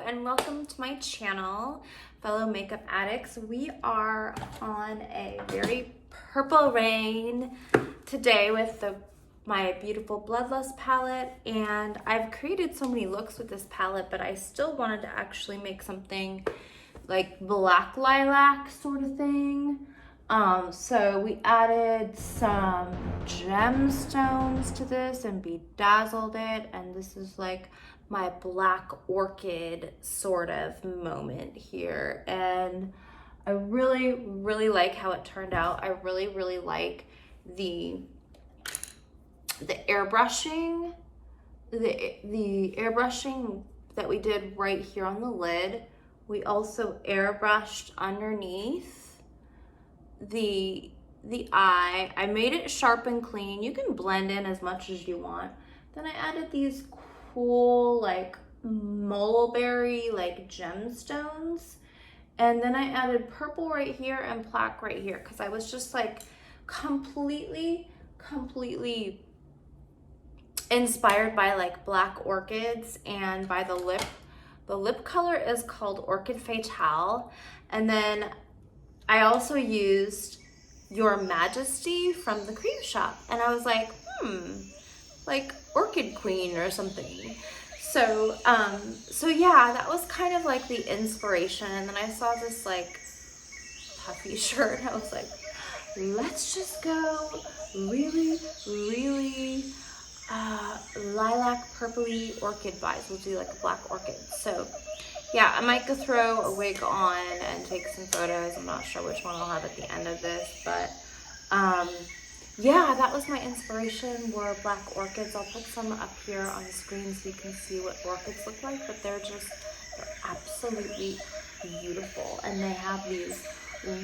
and welcome to my channel, fellow makeup addicts. We are on a very purple rain today with my beautiful Bloodlust palette, and I've created so many looks with this palette, but I still wanted to actually make something like black lilac sort of thing. So we added some gemstones to this and bedazzled it, and this is like my Black Orchid sort of moment here, and I really like how it turned out. I really like the airbrushing, the airbrushing that we did right here on the lid. We also airbrushed underneath the eye. I made it sharp and clean. You can blend in as much as you want. Then I added these cool like mulberry like gemstones, and then I added purple right here and black right here because I was just like completely inspired by like Black Orchids and by the lip. The lip color is called Orchid Fatale, and then I also used Your Majesty from the cream shop, and I was like, like Orchid Queen or something. So yeah, that was kind of like the inspiration. And then I saw this like puffy shirt, and I was like, let's just go really lilac purpley orchid vibes. We'll do like a Black Orchid. So yeah, I might go throw a wig on and take some photos. I'm not sure which one I'll have at the end of this, but yeah, that was my inspiration, were Black Orchids. I'll put some up here on the screen so you can see what orchids look like, but they're absolutely beautiful. And they have these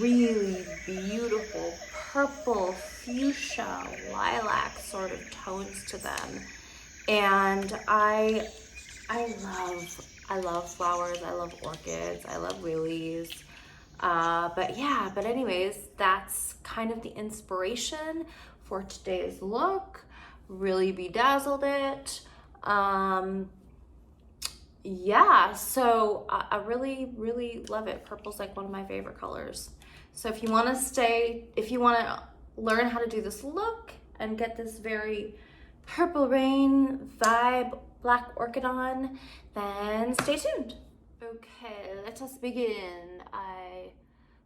really beautiful purple, fuchsia, lilac sort of tones to them. And I love flowers, I love orchids, I love lilies. But anyways, that's kind of the inspiration for today's look. Really bedazzled it. Yeah, so I really love it. Purple's like one of my favorite colors. So if you want to learn how to do this look and get this very purple rain vibe Black Orchid on, then stay tuned. Okay, let us begin. I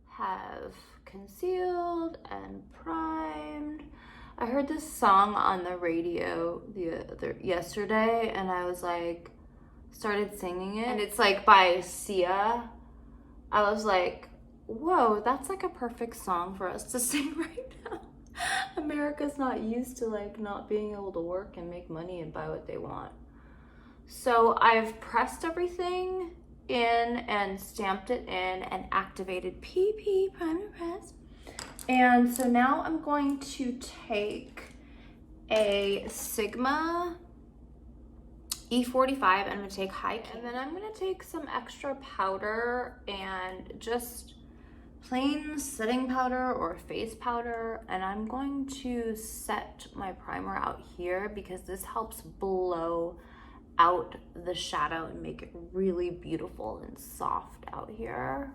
have concealed and primed. I heard this song on the radio yesterday, and I was like, started singing it, and it's like by Sia. I was like, whoa, that's like a perfect song for us to sing right now. America's not used to like not being able to work and make money and buy what they want. So I've pressed everything in and stamped it in and activated PP primer press. And so now I'm going to take a Sigma E45 and I'm going to take High King. And then I'm going to take some extra powder and just plain setting powder or face powder, and I'm going to set my primer out here because this helps blow out the shadow and make it really beautiful and soft out here.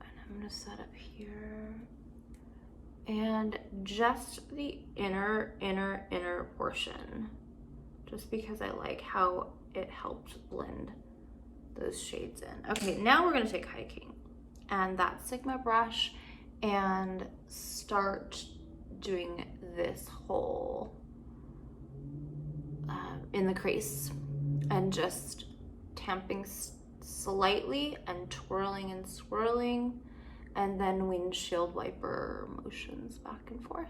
And I'm gonna set up here and just the inner portion, just because I like how it helped blend those shades in. Okay, now we're gonna take High King and that Sigma brush and start doing this hole in the crease and just tamping slightly and twirling and swirling, and then windshield wiper motions back and forth.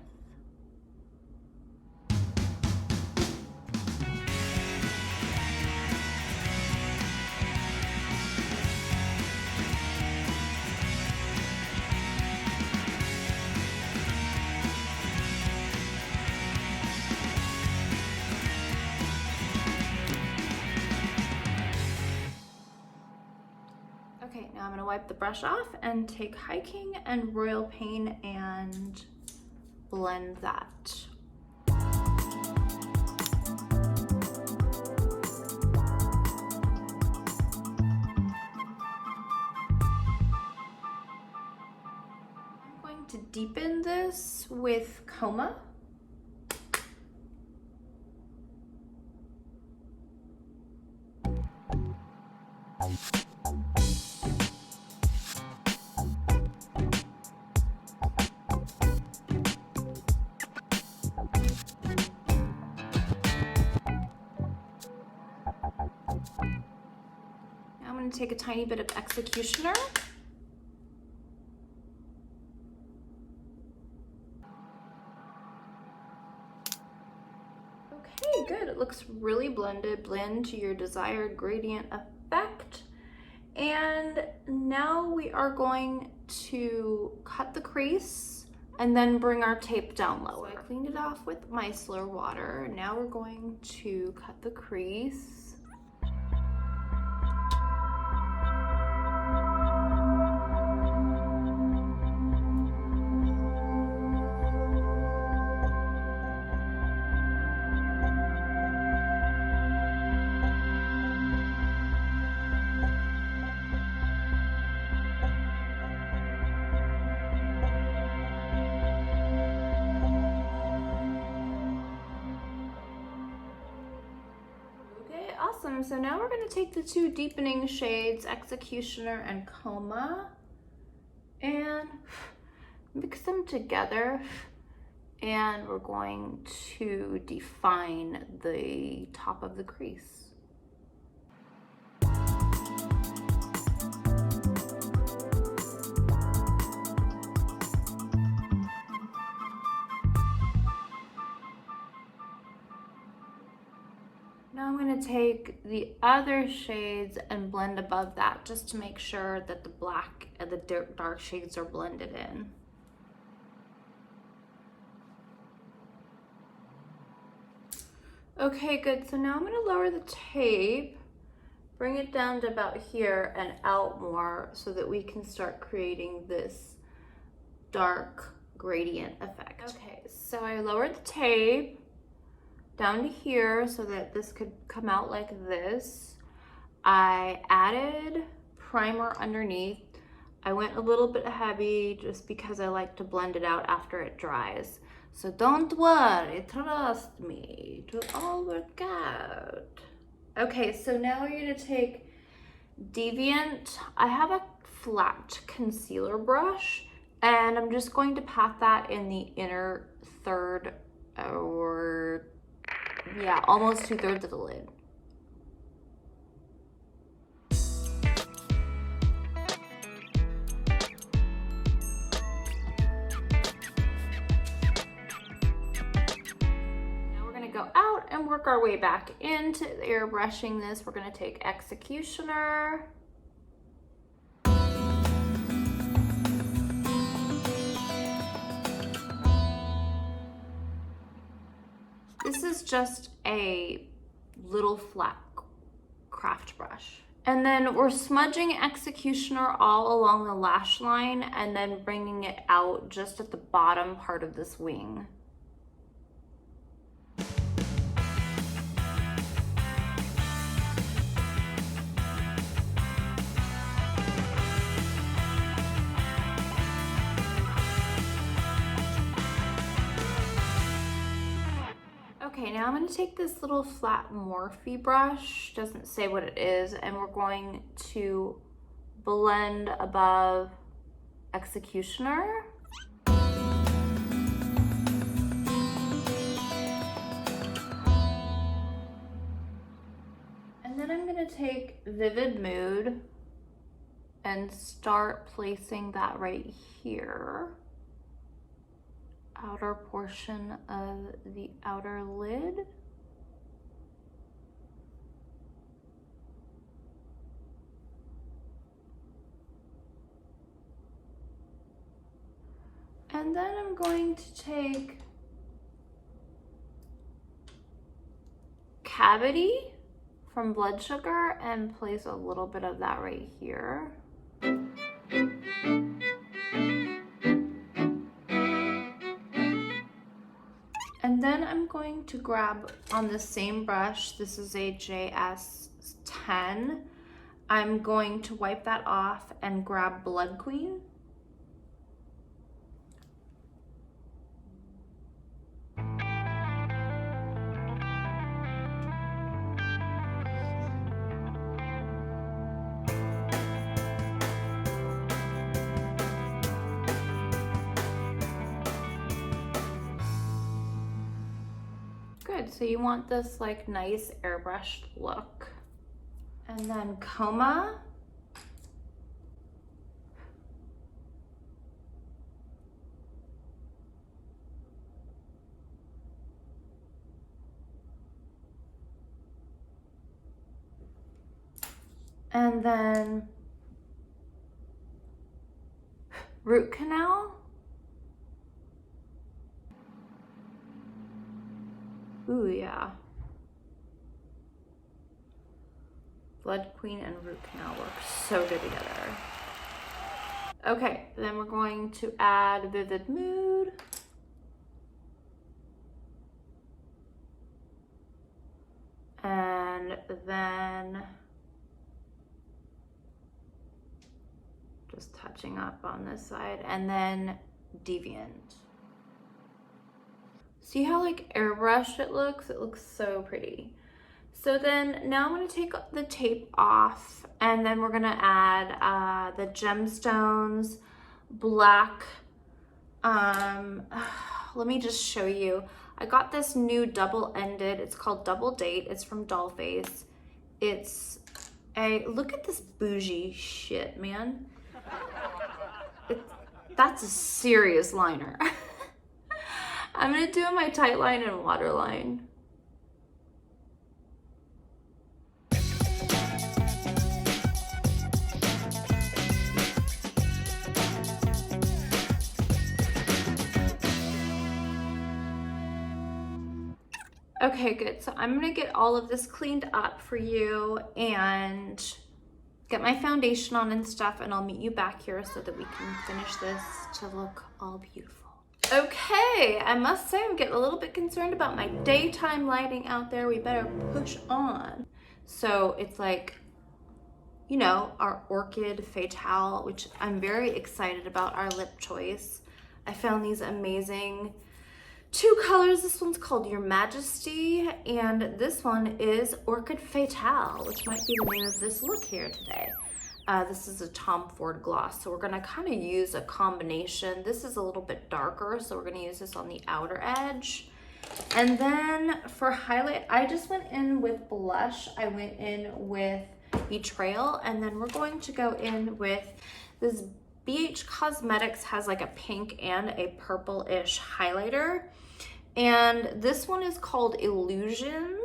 Okay, now I'm gonna wipe the brush off and take High King and Royal Pain and blend that. deepen this with Coma. Now I'm going to take a tiny bit of Executioner. Okay, good. It looks really blended. Blend to your desired gradient effect. And now we are going to cut the crease and then bring our tape down lower. So I cleaned it off with micellar water. Now we're going to cut the crease. Awesome, so now we're going to take the two deepening shades, Executioner and Coma, and mix them together, and we're going to define the top of the crease. Now I'm going to take the other shades and blend above that just to make sure that the black and the dark shades are blended in. Okay, good. So now I'm going to lower the tape, bring it down to about here and out more so that we can start creating this dark gradient effect. Okay, so I lowered the tape down to here so that this could come out like this. I added primer underneath. I went a little bit heavy just because I like to blend it out after it dries. So don't worry, trust me, it'll all work out. Okay, so now you're gonna take Deviant. I have a flat concealer brush and I'm just going to pat that in the inner third or yeah, almost 2/3 of the lid. Now we're going to go out and work our way back into airbrushing this. We're going to take Executioner. This is just a little flat craft brush. And then we're smudging Executioner all along the lash line and then bringing it out just at the bottom part of this wing. Okay, now I'm going to take this little flat Morphe brush, doesn't say what it is, and we're going to blend above Executioner. And then I'm going to take Vivid Mood and start placing that right here. Outer portion of the outer lid. And then I'm going to take Cavity from Blood Sugar and place a little bit of that right here. And then I'm going to grab on the same brush, this is a JS10. I'm going to wipe that off and grab Blood Queen. good. So you want this like nice airbrushed look. And then coma. And then root canal. Ooh, yeah. Blood Queen and root canal work so good together. Okay, then we're going to add Vivid Mood. And then just touching up on this side, and then Deviant. See how like airbrushed it looks? It looks so pretty. So then now I'm gonna take the tape off, and then we're gonna add the gemstones, black, let me just show you. I got this new double-ended, it's called Double Date. It's from Dollface. It's a, look at this bougie shit, man. That's a serious liner. I'm gonna do my tight line and waterline. Okay, good. So I'm gonna get all of this cleaned up for you and get my foundation on and stuff, and I'll meet you back here so that we can finish this to look all beautiful. Okay, I must say I'm getting a little bit concerned about my daytime lighting out there. We better push on. So it's like, you know, our Orchid Fatale, which I'm very excited about, our lip choice. I found these amazing 2 colors. This one's called Your Majesty, and this one is Orchid Fatale, which might be the name of this look here today. This is a Tom Ford gloss, so we're gonna kind of use a combination. This is a little bit darker, so we're gonna use this on the outer edge. And then for highlight, I just went in with blush. I went in with Betrayal, and then we're going to go in with this BH Cosmetics has like a pink and a purple-ish highlighter. And this one is called Illusion,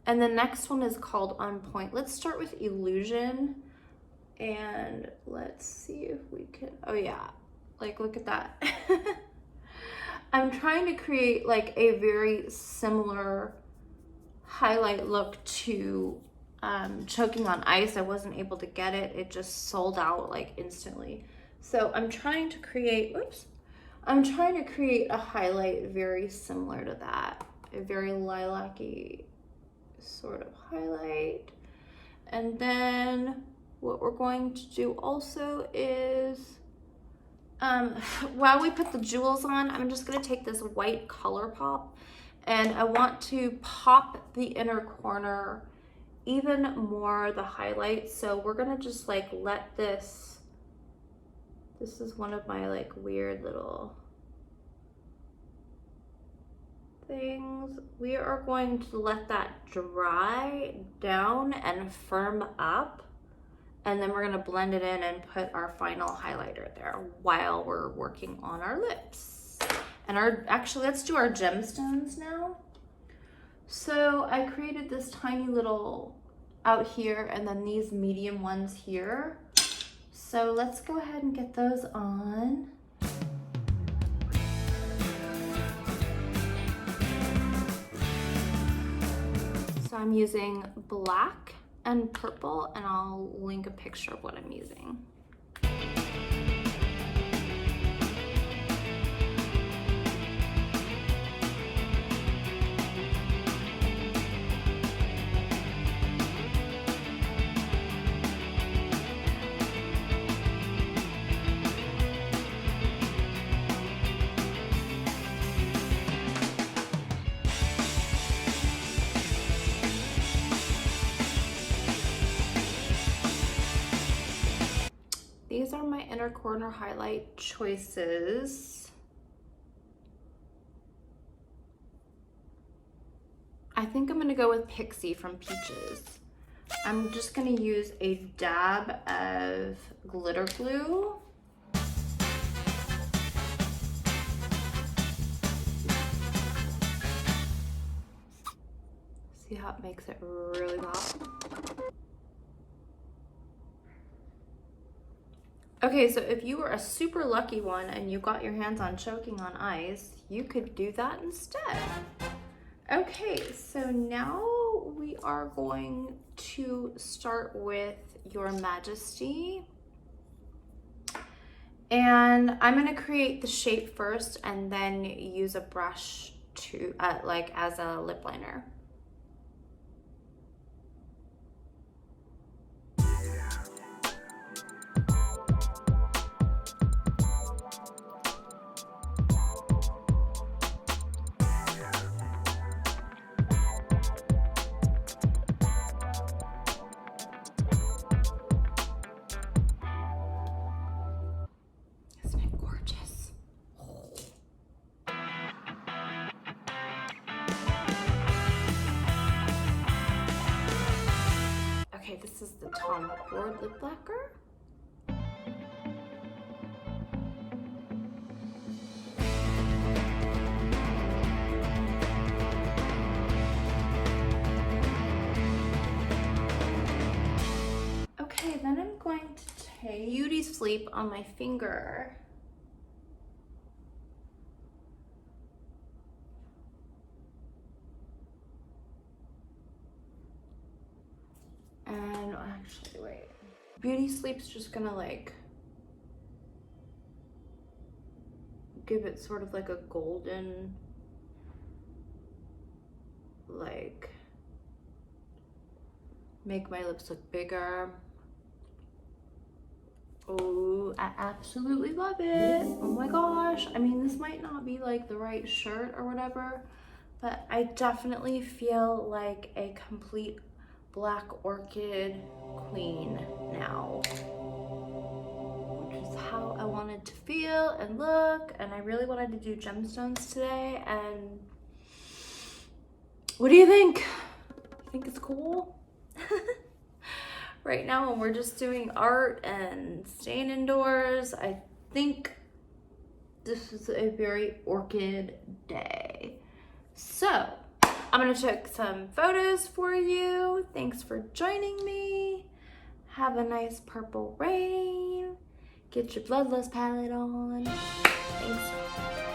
and the next one is called On Point. Let's start with Illusion, and let's see if we can, oh yeah, like look at that. I'm trying to create like a very similar highlight look to Choking on Ice. I wasn't able to get it. It just sold out like instantly. So I'm trying to create, I'm trying to create a highlight very similar to that. A very lilac-y sort of highlight. And then what we're going to do also is, while we put the jewels on, I'm just gonna take this white color pop, and I want to pop the inner corner even more, the highlight. So we're gonna just like let this is one of my like weird little things. We are going to let that dry down and firm up, and then we're gonna blend it in and put our final highlighter there while we're working on our lips. And actually, let's do our gemstones now. So I created this tiny little out here, and then these medium ones here. So let's go ahead and get those on. So I'm using black and purple, and I'll link a picture of what I'm using. These are my inner corner highlight choices. I think I'm gonna go with Pixie from Peaches. I'm just gonna use a dab of glitter glue. See how it makes it really pop? Okay, so if you were a super lucky one and you got your hands on Choking on Ice, you could do that instead. Okay, so now we are going to start with Your Majesty. And I'm gonna create the shape first and then use a brush to, like as a lip liner. Okay, this is the Tom Ford lip lacquer. Okay, then I'm going to take Beauty Sleep on my finger. And actually, wait. Beauty Sleep's just gonna like give it sort of like a golden, like make my lips look bigger. Oh, I absolutely love it. Oh my gosh. I mean, this might not be like the right shirt or whatever, but I definitely feel like a complete Black Orchid queen now, which is how I wanted to feel and look. And I really wanted to do gemstones today. And what do you think? You think it's cool? Right now, when we're just doing art and staying indoors, I think this is a very orchid day. So I'm gonna take some photos for you. Thanks for joining me. Have a nice purple rain. Get your bloodless palette on. Thanks.